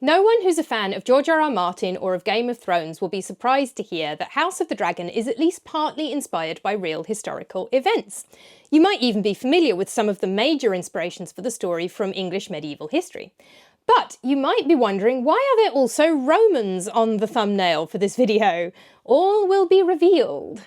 No one who's a fan of George R.R. Martin or of Game of Thrones will be surprised to hear that House of the Dragon is at least partly inspired by real historical events. You might even be familiar with some of the major inspirations for the story from English medieval history. But you might be wondering, why are there also Romans on the thumbnail for this video? All will be revealed.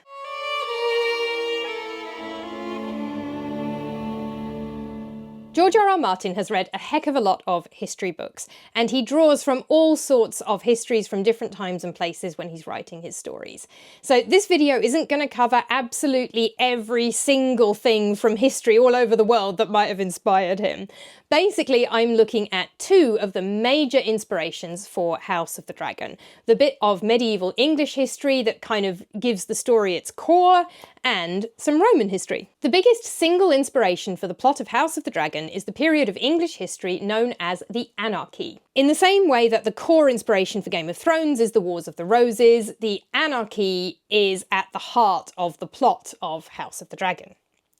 George R.R. Martin has read a heck of a lot of history books, and he draws from all sorts of histories from different times and places when he's writing his stories. So this video isn't going to cover absolutely every single thing from history all over the world that might have inspired him. Basically, I'm looking at two of the major inspirations for House of the Dragon. The bit of medieval English history that kind of gives the story its core, and some Roman history. The biggest single inspiration for the plot of House of the Dragon is the period of English history known as the Anarchy. In the same way that the core inspiration for Game of Thrones is the Wars of the Roses, the Anarchy is at the heart of the plot of House of the Dragon.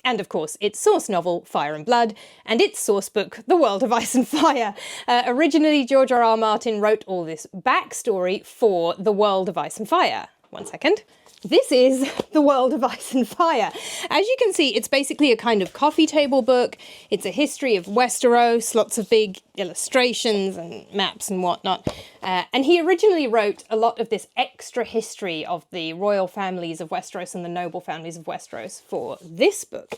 And of course, its source novel, Fire and Blood, and its source book, The World of Ice and Fire. Originally, George R.R. Martin wrote all this backstory for The World of Ice and Fire. One second. This is The World of Ice and Fire. As you can see, it's basically a kind of coffee table book. It's a history of Westeros, lots of big illustrations and maps and whatnot. And he originally wrote a lot of this extra history of the royal families of Westeros and the noble families of Westeros for this book.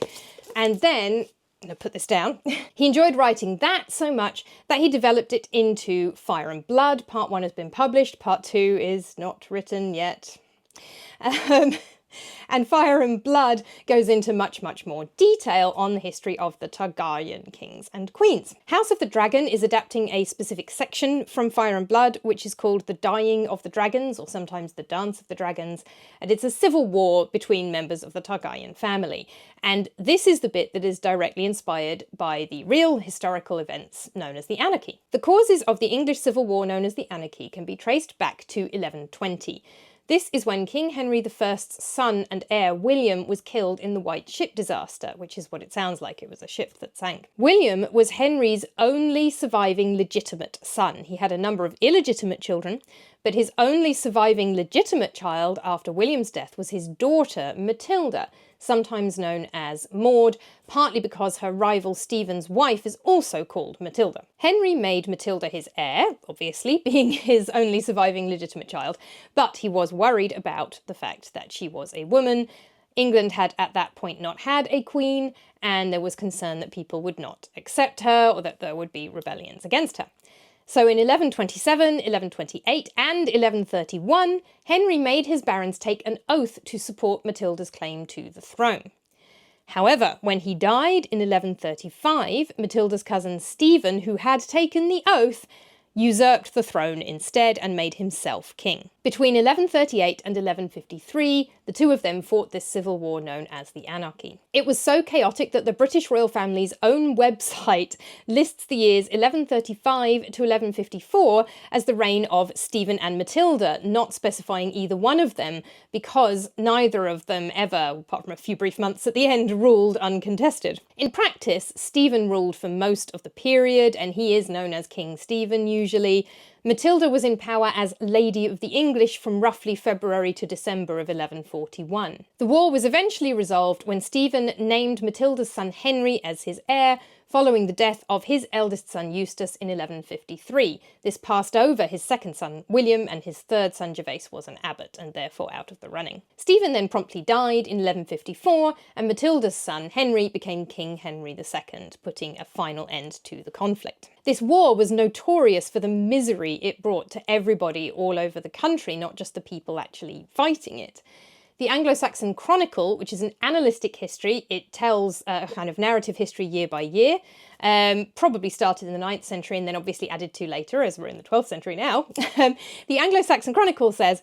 And then, I'm going to put this down, he enjoyed writing that so much that he developed it into Fire and Blood. Part 1 has been published, Part 2 is not written yet. And Fire and Blood goes into much more detail on the history of the Targaryen kings and queens. House of the Dragon is adapting a specific section from Fire and Blood, which is called The Dying of the Dragons, or sometimes The Dance of the Dragons, and it's a civil war between members of the Targaryen family. And this is the bit that is directly inspired by the real historical events known as the Anarchy. The causes of the English Civil War known as the Anarchy can be traced back to 1120. This is when King Henry I's son and heir William was killed in the White Ship disaster, which is what it sounds like, it was a ship that sank. William was Henry's only surviving legitimate son. He had a number of illegitimate children, but his only surviving legitimate child after William's death was his daughter Matilda, sometimes known as Maud, partly because her rival Stephen's wife is also called Matilda. Henry made Matilda his heir, obviously, being his only surviving legitimate child, but he was worried about the fact that she was a woman. England had at that point not had a queen, and there was concern that people would not accept her or that there would be rebellions against her. So in 1127, 1128 and 1131, Henry made his barons take an oath to support Matilda's claim to the throne. However, when he died in 1135, Matilda's cousin Stephen, who had taken the oath, usurped the throne instead and made himself king. Between 1138 and 1153, the two of them fought this civil war known as the Anarchy. It was so chaotic that the British royal family's own website lists the years 1135 to 1154 as the reign of Stephen and Matilda, not specifying either one of them, because neither of them ever, apart from a few brief months at the end, ruled uncontested. In practice, Stephen ruled for most of the period, and he is known as King Stephen usually. Matilda was in power as Lady of the English from roughly February to December of 1141. The war was eventually resolved when Stephen named Matilda's son Henry as his heir, following the death of his eldest son Eustace in 1153. This passed over his second son William, and his third son Gervase was an abbot and therefore out of the running. Stephen then promptly died in 1154, and Matilda's son Henry became King Henry II, putting a final end to the conflict. This war was notorious for the misery it brought to everybody all over the country, not just the people actually fighting it. The Anglo-Saxon Chronicle, which is an annalistic history, it tells a kind of narrative history year by year, probably started in the 9th century and then obviously added to later, as we're in the 12th century now. The Anglo-Saxon Chronicle says,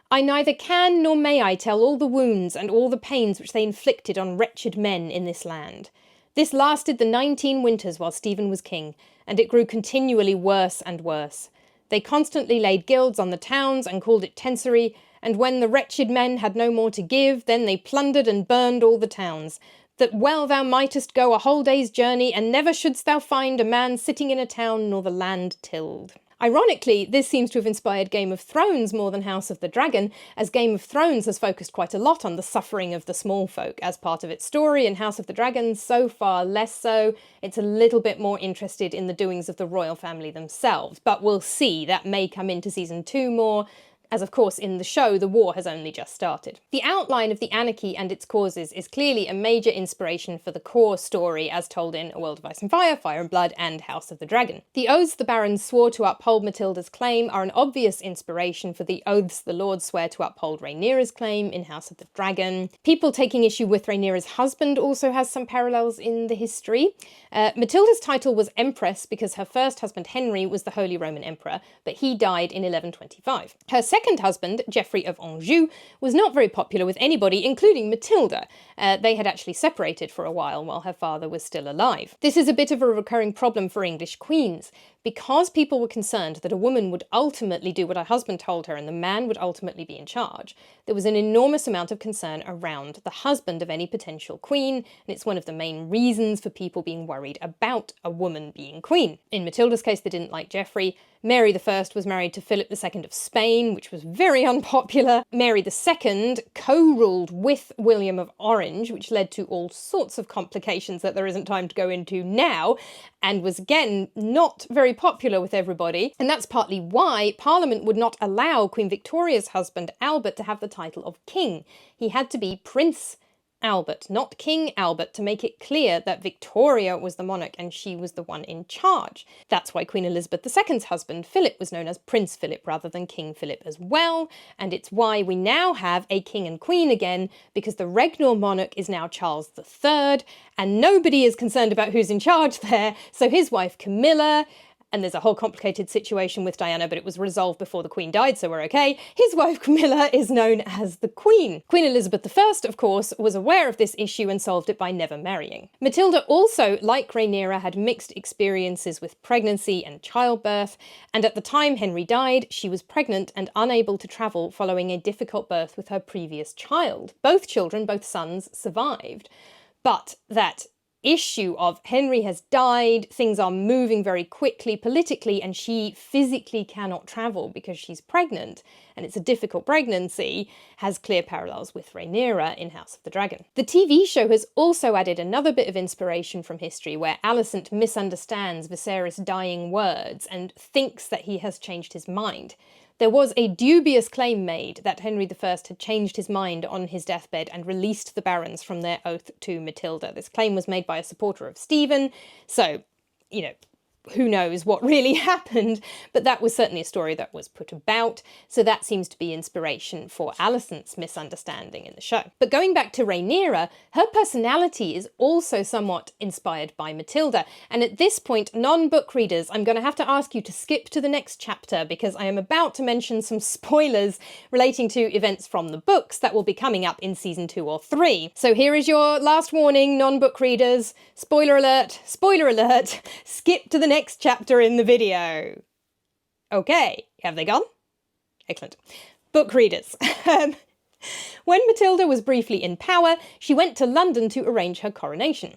"I neither can nor may I tell all the wounds and all the pains which they inflicted on wretched men in this land. This lasted the 19 winters while Stephen was king, and it grew continually worse and worse. They constantly laid guilds on the towns and called it tensory, and when the wretched men had no more to give, then they plundered and burned all the towns, that well thou mightest go a whole day's journey, and never shouldst thou find a man sitting in a town nor the land tilled." Ironically, this seems to have inspired Game of Thrones more than House of the Dragon, as Game of Thrones has focused quite a lot on the suffering of the small folk as part of its story, and House of the Dragon so far less so. It's a little bit more interested in the doings of the royal family themselves, but we'll see, that may come into season 2 more, as of course in the show the war has only just started. The outline of the Anarchy and its causes is clearly a major inspiration for the core story as told in A World of Ice and Fire, Fire and Blood and House of the Dragon. The oaths the barons swore to uphold Matilda's claim are an obvious inspiration for the oaths the lords swear to uphold Rhaenyra's claim in House of the Dragon. People taking issue with Rhaenyra's husband also has some parallels in the history. Matilda's title was Empress because her first husband Henry was the Holy Roman Emperor, but he died in 1125. Her second husband, Geoffrey of Anjou, was not very popular with anybody, including Matilda. They had actually separated for a while her father was still alive. This is a bit of a recurring problem for English queens. Because people were concerned that a woman would ultimately do what her husband told her and the man would ultimately be in charge, there was an enormous amount of concern around the husband of any potential queen, and it's one of the main reasons for people being worried about a woman being queen. In Matilda's case, they didn't like Geoffrey. Mary I was married to Philip II of Spain, which was very unpopular. Mary II co-ruled with William of Orange, which led to all sorts of complications that there isn't time to go into now, and was again not very popular with everybody. And that's partly why Parliament would not allow Queen Victoria's husband Albert to have the title of king. He had to be Prince Albert, not King Albert, to make it clear that Victoria was the monarch and she was the one in charge. That's why Queen Elizabeth II's husband, Philip, was known as Prince Philip rather than King Philip as well, and it's why we now have a king and queen again, because the regnal monarch is now Charles III, and nobody is concerned about who's in charge there, so his wife Camilla, and there's a whole complicated situation with Diana, but it was resolved before the Queen died, so we're okay. His wife Camilla is known as the Queen. Queen Elizabeth I, of course, was aware of this issue and solved it by never marrying. Matilda also, like Rhaenyra, had mixed experiences with pregnancy and childbirth, and at the time Henry died, she was pregnant and unable to travel following a difficult birth with her previous child. Both children, both sons, survived, but that issue of Henry has died, things are moving very quickly politically, and she physically cannot travel because she's pregnant, and it's a difficult pregnancy, has clear parallels with Rhaenyra in House of the Dragon. The TV show has also added another bit of inspiration from history where Alicent misunderstands Viserys' dying words and thinks that he has changed his mind. There was a dubious claim made that Henry I had changed his mind on his deathbed and released the barons from their oath to Matilda. This claim was made by a supporter of Stephen, so, you know, who knows what really happened, but that was certainly a story that was put about, so that seems to be inspiration for Alicent's misunderstanding in the show. But going back to Rhaenyra, her personality is also somewhat inspired by Matilda, and at this point, non-book readers, I'm going to have to ask you to skip to the next chapter because I am about to mention some spoilers relating to events from the books that will be coming up in season 2 or 3. So here is your last warning, non-book readers. Spoiler alert, skip to the next chapter in the video. Okay, have they gone? Excellent. Book readers. When Matilda was briefly in power, she went to London to arrange her coronation.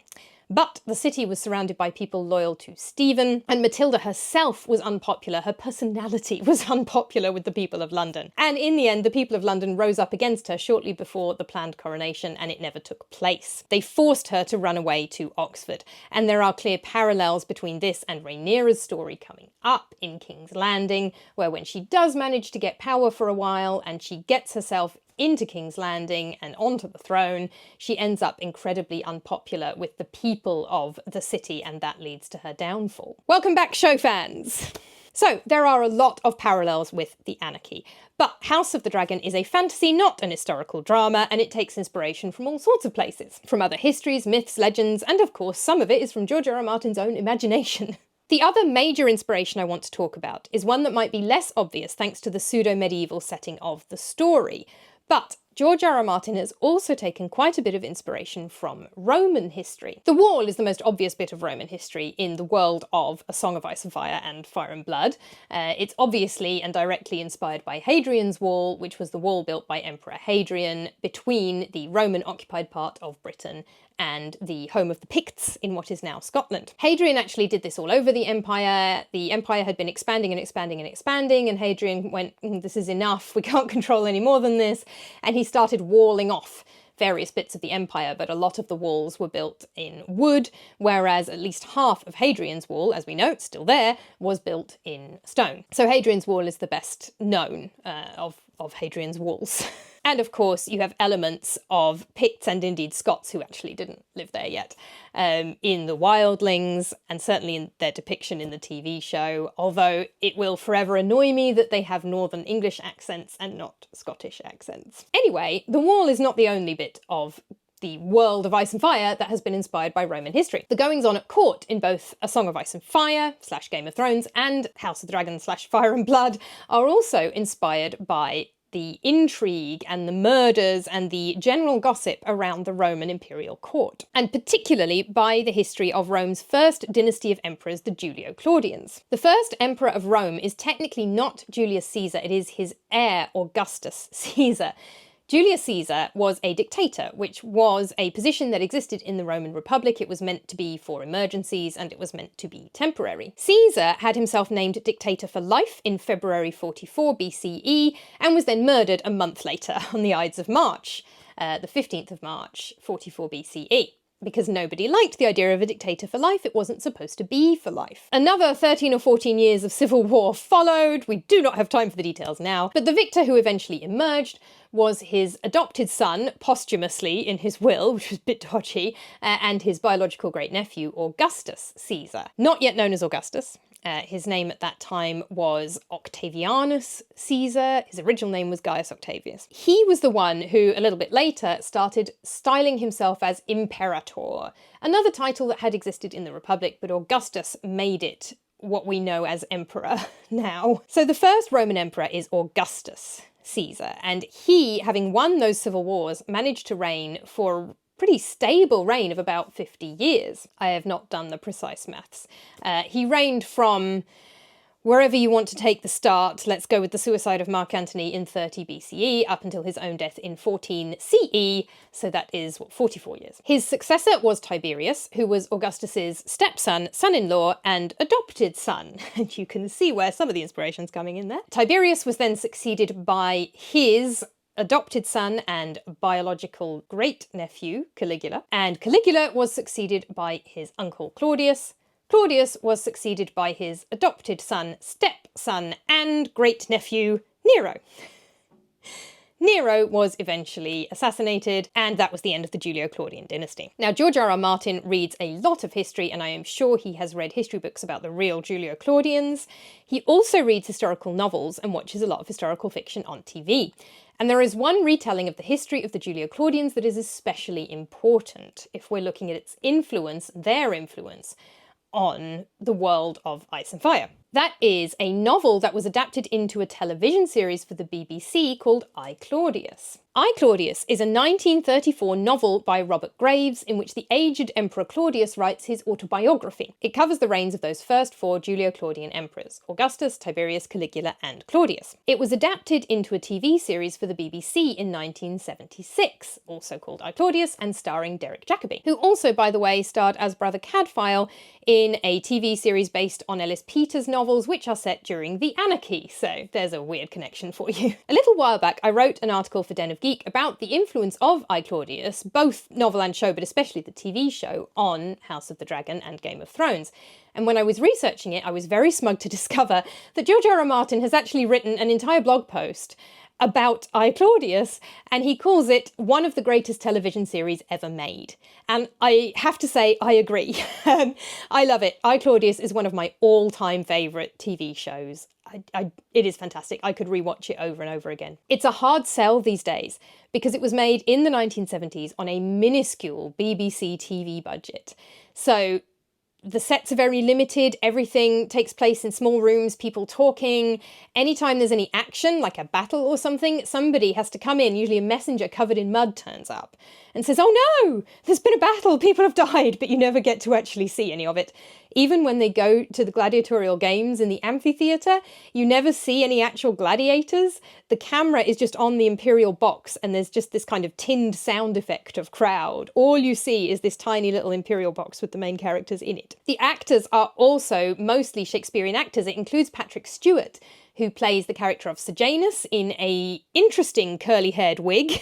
But the city was surrounded by people loyal to Stephen, and Matilda herself was unpopular. Her personality was unpopular with the people of London. And in the end, the people of London rose up against her shortly before the planned coronation, and it never took place. They forced her to run away to Oxford, and there are clear parallels between this and Rhaenyra's story coming up in King's Landing, where when she does manage to get power for a while, and she gets herself into King's Landing and onto the throne, she ends up incredibly unpopular with the people of the city, and that leads to her downfall. Welcome back, show fans! So, there are a lot of parallels with the Anarchy, but House of the Dragon is a fantasy, not an historical drama, and it takes inspiration from all sorts of places. From other histories, myths, legends, and of course some of it is from George R.R. Martin's own imagination. The other major inspiration I want to talk about is one that might be less obvious thanks to the pseudo-medieval setting of the story. But George R.R. Martin has also taken quite a bit of inspiration from Roman history. The Wall is the most obvious bit of Roman history in the world of A Song of Ice and Fire and Fire and Blood. It's obviously and directly inspired by Hadrian's Wall, which was the wall built by Emperor Hadrian between the Roman-occupied part of Britain and the home of the Picts in what is now Scotland. Hadrian actually did this all over the empire. The empire had been expanding and expanding and expanding, and Hadrian went, this is enough, we can't control any more than this, and he started walling off various bits of the empire, but a lot of the walls were built in wood, whereas at least half of Hadrian's wall, as we know, it's still there, was built in stone. So Hadrian's wall is the best known of Hadrian's walls. And of course, you have elements of Picts and indeed Scots who actually didn't live there yet in the wildlings, and certainly in their depiction in the TV show, although it will forever annoy me that they have Northern English accents and not Scottish accents. Anyway, the wall is not the only bit of the world of Ice and Fire that has been inspired by Roman history. The goings-on at court in both A Song of Ice and Fire / Game of Thrones and House of the Dragon / Fire and Blood are also inspired by the intrigue and the murders and the general gossip around the Roman imperial court, and particularly by the history of Rome's first dynasty of emperors, the Julio-Claudians. The first emperor of Rome is technically not Julius Caesar, it is his heir, Augustus Caesar. Julius Caesar was a dictator, which was a position that existed in the Roman Republic. It was meant to be for emergencies and it was meant to be temporary. Caesar had himself named dictator for life in February 44 BCE and was then murdered a month later on the Ides of March, the 15th of March, 44 BCE. Because nobody liked the idea of a dictator for life, it wasn't supposed to be for life. Another 13 or 14 years of civil war followed. We do not have time for the details now, but the victor who eventually emerged was his adopted son, posthumously in his will, which was a bit dodgy, and his biological great-nephew, Augustus Caesar. Not yet known as Augustus. His name at that time was Octavianus Caesar. His original name was Gaius Octavius. He was the one who, a little bit later, started styling himself as Imperator, another title that had existed in the Republic, but Augustus made it what we know as Emperor now. So the first Roman emperor is Augustus Caesar, and he, having won those civil wars, managed to reign for pretty stable reign of about 50 years. I have not done the precise maths. He reigned from wherever you want to take the start, let's go with the suicide of Mark Antony in 30 BCE up until his own death in 14 CE, so that is, 44 years. His successor was Tiberius, who was Augustus's stepson, son-in-law, and adopted son. And you can see where some of the inspiration's coming in there. Tiberius was then succeeded by his adopted son and biological great-nephew, Caligula, and Caligula was succeeded by his uncle Claudius. Claudius was succeeded by his adopted son, stepson, and great-nephew, Nero. Nero was eventually assassinated, and that was the end of the Julio-Claudian dynasty. Now, George R.R. Martin reads a lot of history, and I am sure he has read history books about the real Julio-Claudians. He also reads historical novels and watches a lot of historical fiction on TV. And there is one retelling of the history of the Julio-Claudians that is especially important if we're looking at its influence, their influence, on the world of Ice and Fire. That is a novel that was adapted into a television series for the BBC called I, Claudius. I, Claudius is a 1934 novel by Robert Graves in which the aged Emperor Claudius writes his autobiography. It covers the reigns of those first four Julio-Claudian emperors, Augustus, Tiberius, Caligula, and Claudius. It was adapted into a TV series for the BBC in 1976, also called I, Claudius, and starring Derek Jacobi, who also, by the way, starred as Brother Cadfael in a TV series based on Ellis Peters' novels, which are set during the Anarchy, so there's a weird connection for you. A little while back, I wrote an article for Den of Geek about the influence of I, Claudius, both novel and show, but especially the TV show, on House of the Dragon and Game of Thrones. And when I was researching it, I was very smug to discover that George R.R. Martin has actually written an entire blog post about I, Claudius, and he calls it one of the greatest television series ever made. And I have to say, I agree. I love it. I, Claudius is one of my all-time favourite TV shows. It is fantastic. I could rewatch it over and over again. It's a hard sell these days because it was made in the 1970s on a minuscule BBC TV budget. So The sets are very limited, everything takes place in small rooms, people talking. Anytime there's any action, like a battle or something, somebody has to come in, usually a messenger covered in mud turns up and says, "Oh no, there's been a battle, people have died," but you never get to actually see any of it. Even when they go to the gladiatorial games in the amphitheatre, you never see any actual gladiators. The camera is just on the imperial box and there's just this kind of tinned sound effect of crowd. All you see is this tiny little imperial box with the main characters in it. The actors are also mostly Shakespearean actors. It includes Patrick Stewart, who plays the character of Sejanus in a interesting curly-haired wig.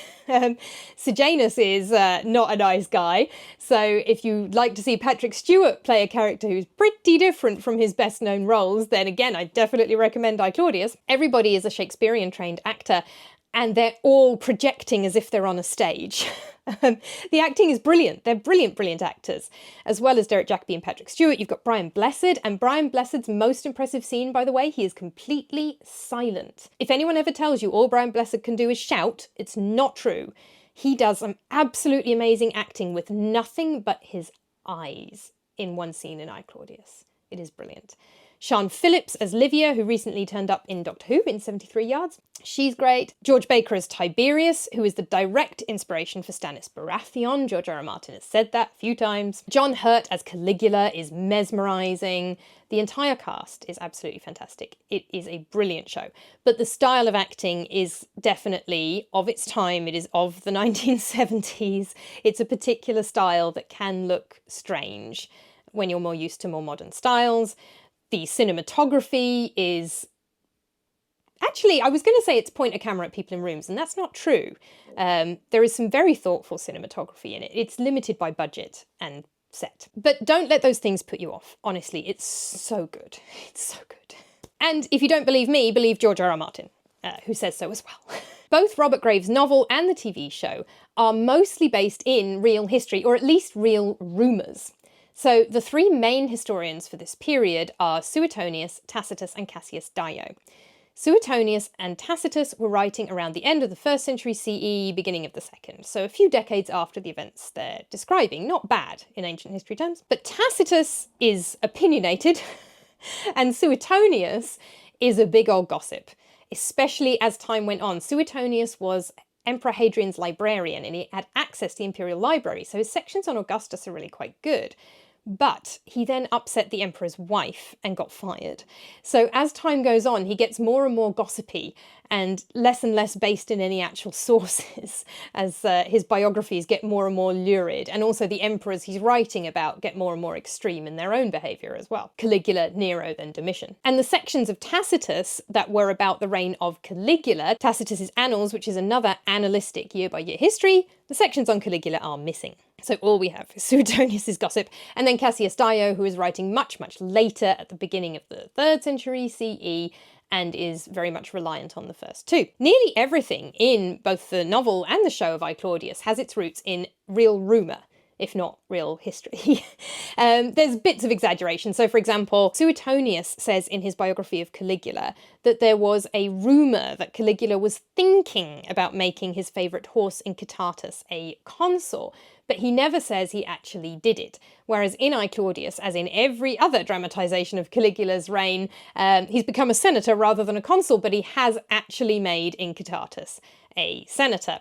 Sejanus is not a nice guy, so if you'd like to see Patrick Stewart play a character who's pretty different from his best-known roles, then again, I definitely recommend I, Claudius. Everybody is a Shakespearean-trained actor, and they're all projecting as if they're on a stage. The acting is brilliant. They're brilliant, brilliant actors. As well as Derek Jacobi and Patrick Stewart, you've got Brian Blessed, and Brian Blessed's most impressive scene, by the way, he is completely silent. If anyone ever tells you all Brian Blessed can do is shout, it's not true. He does some absolutely amazing acting with nothing but his eyes in one scene in I, Claudius. It is brilliant. Sian Phillips as Livia, who recently turned up in Doctor Who in 73 Yards. She's great. George Baker as Tiberius, who is the direct inspiration for Stannis Baratheon. George R. R. Martin has said that a few times. John Hurt as Caligula is mesmerising. The entire cast is absolutely fantastic. It is a brilliant show. But the style of acting is definitely of its time. It is of the 1970s. It's a particular style that can look strange when you're more used to more modern styles. The cinematography is... Actually, I was going to say it's point a camera at people in rooms, and that's not true. There is some very thoughtful cinematography in it. It's limited by budget and set. But don't let those things put you off. Honestly, it's so good. It's so good. And if you don't believe me, believe George R. R. Martin, who says so as well. Both Robert Graves' novel and the TV show are mostly based in real history, or at least real rumours. So the three main historians for this period are Suetonius, Tacitus and Cassius Dio. Suetonius and Tacitus were writing around the end of the 1st century CE, beginning of the 2nd, so a few decades after the events they're describing. Not bad in ancient history terms. But Tacitus is opinionated and Suetonius is a big old gossip, especially as time went on. Suetonius was Emperor Hadrian's librarian and he had access to the imperial library, so his sections on Augustus are really quite good. But he then upset the emperor's wife and got fired. So as time goes on, he gets more and more gossipy and less based in any actual sources as his biographies get more and more lurid. And also the emperors he's writing about get more and more extreme in their own behaviour as well. Caligula, Nero, then Domitian. And the sections of Tacitus that were about the reign of Caligula, Tacitus's Annals, which is another annalistic year-by-year history, the sections on Caligula are missing. So all we have is Suetonius' gossip, and then Cassius Dio, who is writing much, much later at the beginning of the 3rd century CE, and is very much reliant on the first two. Nearly everything in both the novel and the show of I, Claudius has its roots in real rumour, if not real history. There's bits of exaggeration. So, for example, Suetonius says in his biography of Caligula that there was a rumour that Caligula was thinking about making his favourite horse Incitatus a consul, but he never says he actually did it. Whereas in I, Claudius, as in every other dramatisation of Caligula's reign, he's become a senator rather than a consul, but he has actually made Incitatus a senator.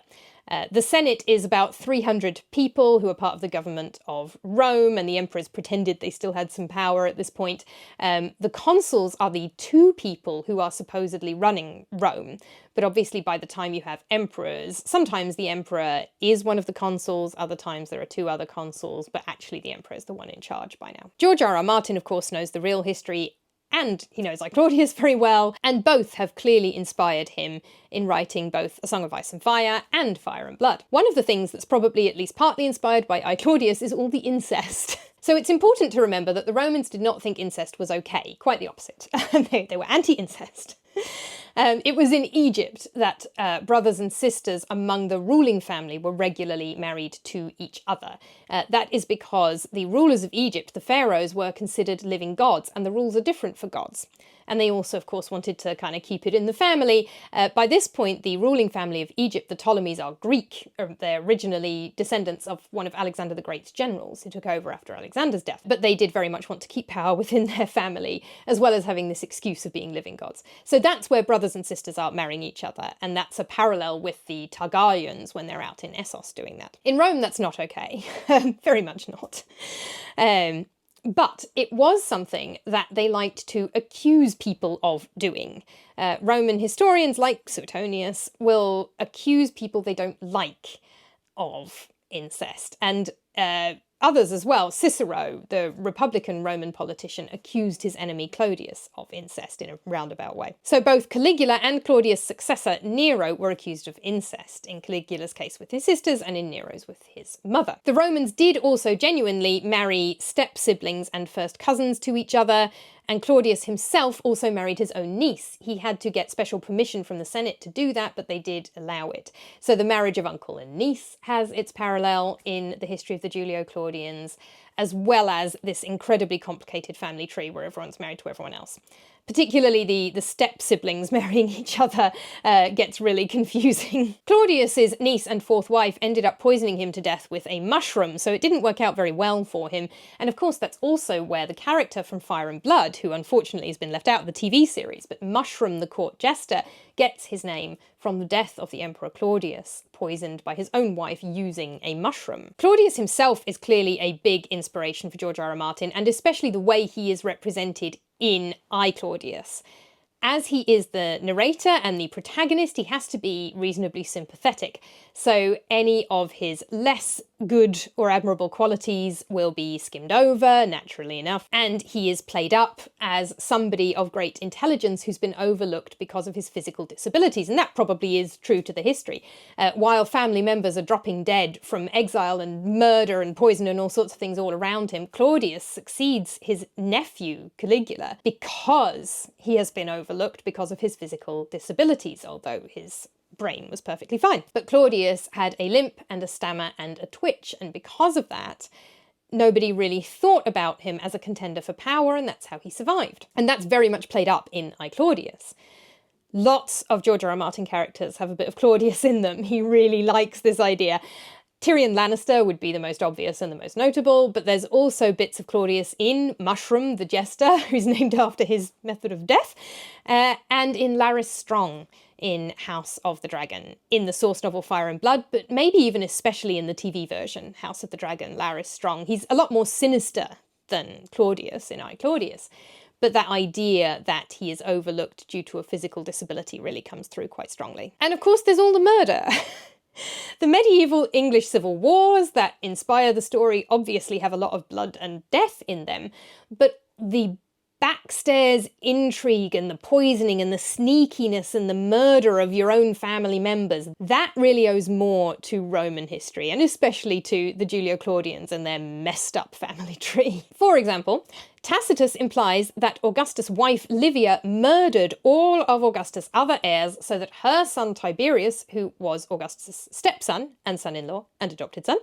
The Senate is about 300 people who are part of the government of Rome, and the emperors pretended they still had some power at this point. The consuls are the two people who are supposedly running Rome, but obviously by the time you have emperors, sometimes the emperor is one of the consuls, other times there are two other consuls, but actually the emperor is the one in charge by now. George R. R. Martin, of course, knows the real history, and he knows I, Claudius very well, and both have clearly inspired him in writing both A Song of Ice and Fire and Fire and Blood. One of the things that's probably at least partly inspired by I, Claudius is all the incest. So it's important to remember that the Romans did not think incest was okay, quite the opposite. They were anti-incest. It was in Egypt that brothers and sisters among the ruling family were regularly married to each other. That is because the rulers of Egypt, the pharaohs, were considered living gods, and the rules are different for gods. And they also, of course, wanted to kind of keep it in the family. By this point, the ruling family of Egypt, the Ptolemies, are Greek. They're originally descendants of one of Alexander the Great's generals who took over after Alexander's death. But they did very much want to keep power within their family, as well as having this excuse of being living gods. So that's where brothers and sisters are marrying each other, and that's a parallel with the Targaryens when they're out in Essos doing that. In Rome, that's not okay. Very much not. But it was something that they liked to accuse people of doing. Roman historians like Suetonius will accuse people they don't like of incest. And others as well. Cicero, the Republican Roman politician, accused his enemy Claudius of incest in a roundabout way. So both Caligula and Claudius' successor Nero were accused of incest, in Caligula's case with his sisters and in Nero's with his mother. The Romans did also genuinely marry step-siblings and first cousins to each other, and Claudius himself also married his own niece. He had to get special permission from the Senate to do that, but they did allow it. So the marriage of uncle and niece has its parallel in the history of the Julio-Claudians, as well as this incredibly complicated family tree where everyone's married to everyone else. Particularly the step-siblings marrying each other gets really confusing. Claudius's niece and fourth wife ended up poisoning him to death with a mushroom, so it didn't work out very well for him. And of course that's also where the character from Fire and Blood, who unfortunately has been left out of the TV series, but Mushroom the court jester, gets his name from the death of the Emperor Claudius, poisoned by his own wife using a mushroom. Claudius himself is clearly a big inspiration for George R.R. Martin, and especially the way he is represented in I, Claudius. As he is the narrator and the protagonist, he has to be reasonably sympathetic. So any of his less good or admirable qualities will be skimmed over, naturally enough, and he is played up as somebody of great intelligence who's been overlooked because of his physical disabilities, and that probably is true to the history. While family members are dropping dead from exile and murder and poison and all sorts of things all around him, Claudius succeeds his nephew, Caligula, because he has been overlooked because of his physical disabilities, although his brain was perfectly fine. But Claudius had a limp and a stammer and a twitch, and because of that, nobody really thought about him as a contender for power, and that's how he survived. And that's very much played up in I, Claudius. Lots of George R.R. Martin characters have a bit of Claudius in them. He really likes this idea. Tyrion Lannister would be the most obvious and the most notable, but there's also bits of Claudius in Mushroom the Jester, who's named after his method of death, and in Larys Strong in House of the Dragon, in the source novel Fire and Blood, but maybe even especially in the TV version, House of the Dragon, Larys Strong. He's a lot more sinister than Claudius in I, Claudius, but that idea that he is overlooked due to a physical disability really comes through quite strongly. And of course there's all the murder. The medieval English civil wars that inspire the story obviously have a lot of blood and death in them, but the backstairs intrigue and the poisoning and the sneakiness and the murder of your own family members, that really owes more to Roman history, and especially to the Julio-Claudians and their messed up family tree. For example, Tacitus implies that Augustus' wife Livia murdered all of Augustus' other heirs so that her son Tiberius, who was Augustus' stepson and son-in-law and adopted son,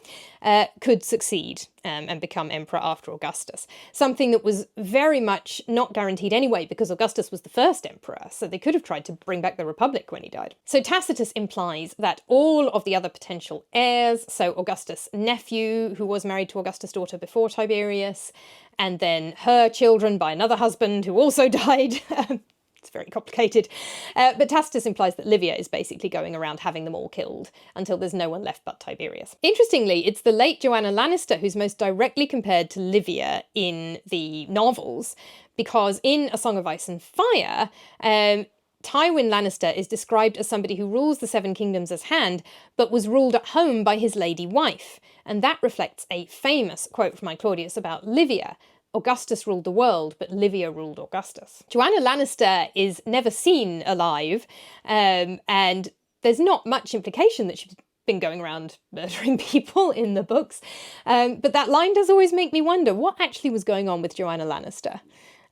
could succeed and become emperor after Augustus. Something that was very much not guaranteed anyway, because Augustus was the first emperor, so they could have tried to bring back the Republic when he died. So Tacitus implies that all of the other potential heirs, so Augustus' nephew, who was married to Augustus' daughter before Tiberius, and then her children by another husband who also died. It's very complicated. But Tacitus implies that Livia is basically going around having them all killed until there's no one left but Tiberius. Interestingly, it's the late Joanna Lannister who's most directly compared to Livia in the novels, because in A Song of Ice and Fire, Tywin Lannister is described as somebody who rules the Seven Kingdoms as hand, but was ruled at home by his lady wife. And that reflects a famous quote from I, Claudius about Livia. Augustus ruled the world, but Livia ruled Augustus. Joanna Lannister is never seen alive, and there's not much implication that she's been going around murdering people in the books. But that line does always make me wonder what actually was going on with Joanna Lannister.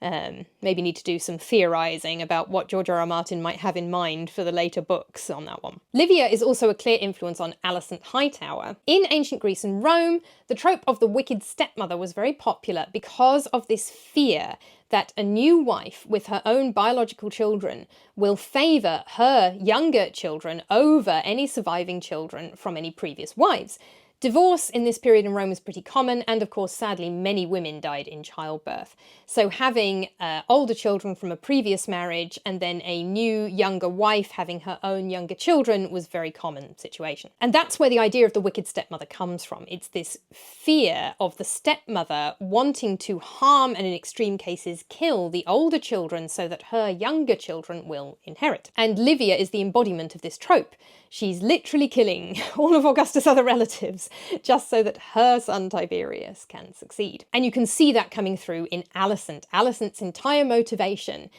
Maybe need to do some theorising about what George R.R. Martin might have in mind for the later books on that one. Livia is also a clear influence on Alicent Hightower. In ancient Greece and Rome, the trope of the wicked stepmother was very popular because of this fear that a new wife with her own biological children will favour her younger children over any surviving children from any previous wives. Divorce in this period in Rome was pretty common, and of course, sadly, many women died in childbirth. So having older children from a previous marriage and then a new younger wife having her own younger children was a very common situation. And that's where the idea of the wicked stepmother comes from. It's this fear of the stepmother wanting to harm and in extreme cases kill the older children so that her younger children will inherit. And Livia is the embodiment of this trope. She's literally killing all of Augustus' other relatives just so that her son Tiberius can succeed. And you can see that coming through in Alicent. Alicent's entire motivation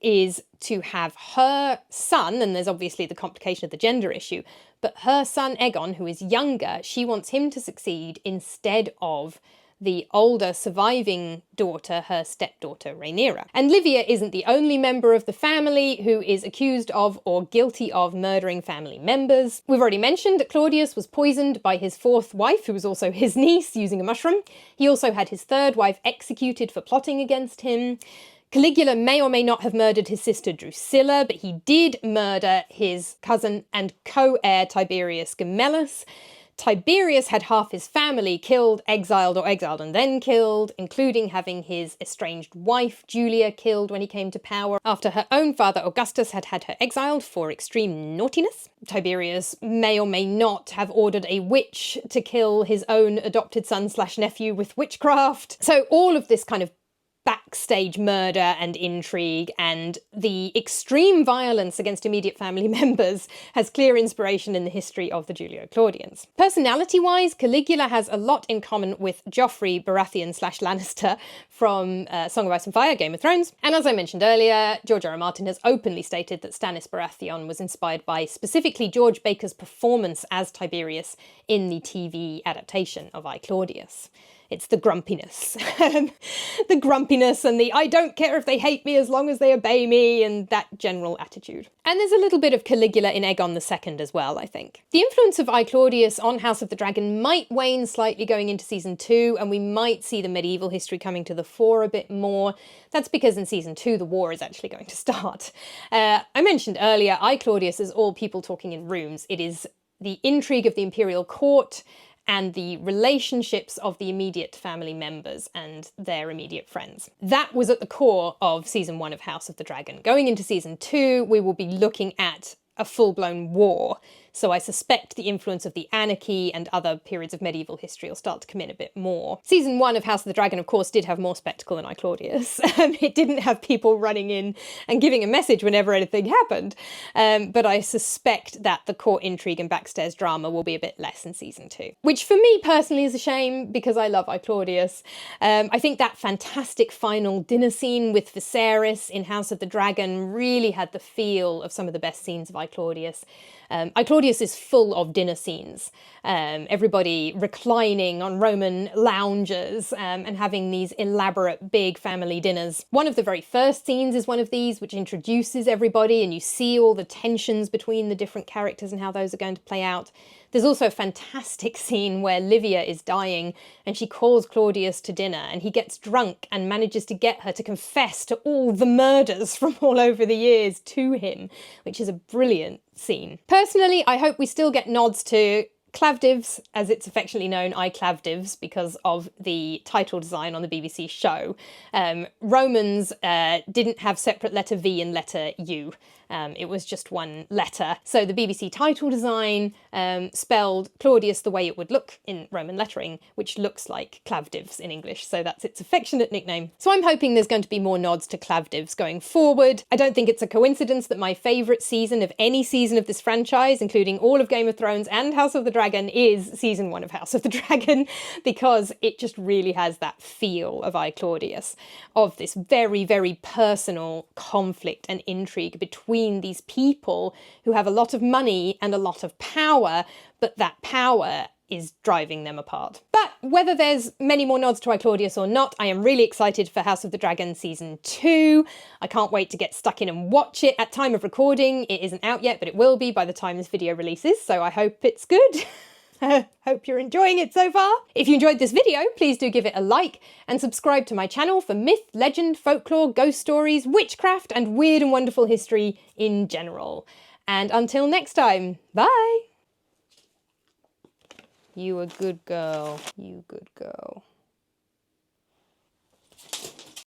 is to have her son, and there's obviously the complication of the gender issue, but her son Aegon, who is younger, she wants him to succeed instead of the older surviving daughter, her stepdaughter Rhaenyra. And Livia isn't the only member of the family who is accused of or guilty of murdering family members. We've already mentioned that Claudius was poisoned by his fourth wife, who was also his niece, using a mushroom. He also had his third wife executed for plotting against him. Caligula may or may not have murdered his sister Drusilla, but he did murder his cousin and co-heir Tiberius Gemellus. Tiberius had half his family killed, exiled, or exiled and then killed, including having his estranged wife, Julia, killed when he came to power, after her own father, Augustus, had had her exiled for extreme naughtiness. Tiberius may or may not have ordered a witch to kill his own adopted son/nephew with witchcraft. So all of this kind of backstage murder and intrigue and the extreme violence against immediate family members has clear inspiration in the history of the Julio-Claudians. Personality-wise, Caligula has a lot in common with Geoffrey Baratheon/Lannister from Song of Ice and Fire, Game of Thrones. And as I mentioned earlier, George R.R. Martin has openly stated that Stannis Baratheon was inspired by specifically George Baker's performance as Tiberius in the TV adaptation of I, Claudius. It's the grumpiness. The grumpiness and the I don't care if they hate me as long as they obey me, and that general attitude. And there's a little bit of Caligula in Aegon II as well, I think. The influence of I, Claudius on House of the Dragon might wane slightly going into season 2, and we might see the medieval history coming to the fore a bit more. That's because in season 2 the war is actually going to start. I mentioned earlier, I, Claudius is all people talking in rooms. It is the intrigue of the imperial court and the relationships of the immediate family members and their immediate friends. That was at the core of season 1 of House of the Dragon. Going into season 2, we will be looking at a full-blown war. So I suspect the influence of the Anarchy and other periods of medieval history will start to come in a bit more. Season 1 of House of the Dragon, of course, did have more spectacle than I, Claudius. It didn't have people running in and giving a message whenever anything happened. But I suspect that the court intrigue and backstairs drama will be a bit less in season 2. Which for me personally is a shame, because I love I, Claudius. I think that fantastic final dinner scene with Viserys in House of the Dragon really had the feel of some of the best scenes of I, Claudius. I, Claudius is full of dinner scenes, everybody reclining on Roman lounges and having these elaborate big family dinners. One of the very first scenes is one of these, which introduces everybody, and you see all the tensions between the different characters and how those are going to play out. There's also a fantastic scene where Livia is dying and she calls Claudius to dinner, and he gets drunk and manages to get her to confess to all the murders from all over the years to him, which is a brilliant scene. Personally, I hope we still get nods to Clavdivs, as it's affectionately known, I Clavdivs, because of the title design on the BBC show. Romans didn't have separate letter V and letter U. It was just one letter. So the BBC title design spelled Claudius the way it would look in Roman lettering, which looks like Clavdivs in English, so that's its affectionate nickname. So I'm hoping there's going to be more nods to Clavdivs going forward. I don't think it's a coincidence that my favourite season of any season of this franchise, including all of Game of Thrones and House of the Dragon, is season 1 of House of the Dragon, because it just really has that feel of I, Claudius, of this very, very personal conflict and intrigue between these people who have a lot of money and a lot of power, but that power is driving them apart. But whether there's many more nods to Claudius or not, I am really excited for House of the Dragon Season 2. I can't wait to get stuck in and watch it. At time of recording, it isn't out yet, but it will be by the time this video releases, so I hope it's good. Hope you're enjoying it so far. If you enjoyed this video, please do give it a like and subscribe to my channel for myth, legend, folklore, ghost stories, witchcraft, and weird and wonderful history in general. And until next time, bye! You a good girl. You good girl.